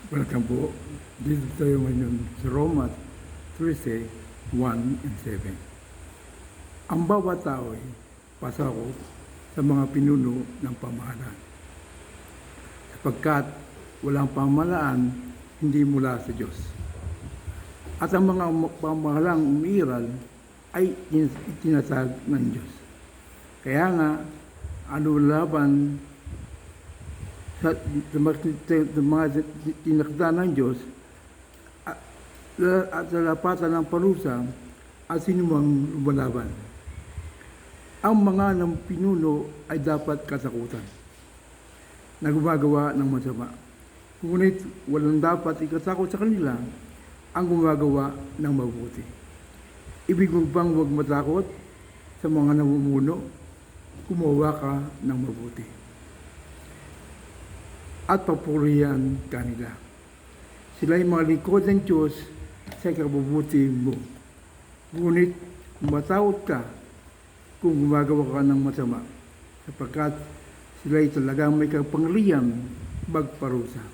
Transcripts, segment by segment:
Welcome po. Dito tayo ngayon sa Romans 13:1 and 7. Ang bawat tao ay pasakop sa mga pinuno ng pamahalaan. Sapagkat walang pamahalaan hindi mula sa Diyos. At ang mga pamahalaang umiiral ay itinatag ng Diyos. Kaya nga, ano laban sa mga tinakda ng Diyos at sa lapatan ng parusa at sinumang lumalaban. Ang mga ng pinuno ay dapat katakutan na gumagawa ng masama. Ngunit walang dapat ikatakot sa kanila ang gumagawa ng mabuti. Ibig mo bang huwag matakot sa mga namumuno? Gumawa ka ng mabuti at papurihan kanila. Sila ay mga lingkod ng Diyos sa kabubuti mo. Ngunit matakot ka kung gumagawa ka ng masama, sapagkat sila ay talagang may kapangyarihan magparusa.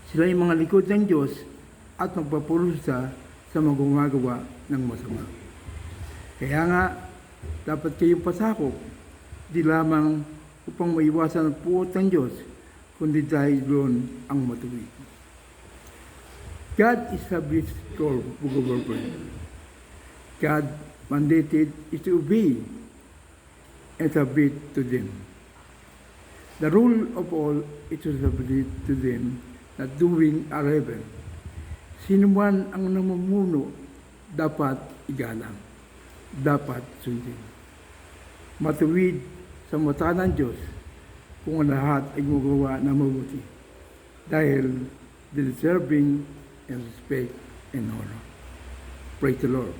Sila ay mga lingkod ng Diyos at magpaparusa sa mga gumagawa ng masama. Kaya nga, dapat kayong pasakop, di lamang upang maiwasan ang puot ng Diyos, kundi dahil doon ang matuwid. God established core government. God mandated is to obey and submit to them. The rule of all is to submit to them, not doing a rebel. Sino man ang namumuno, dapat igalang, dapat sundin. Matuwid sa mata ng Diyos kung ang lahat ay gumagawa na mabuti dahil deserving and respect and honor. Praise the Lord.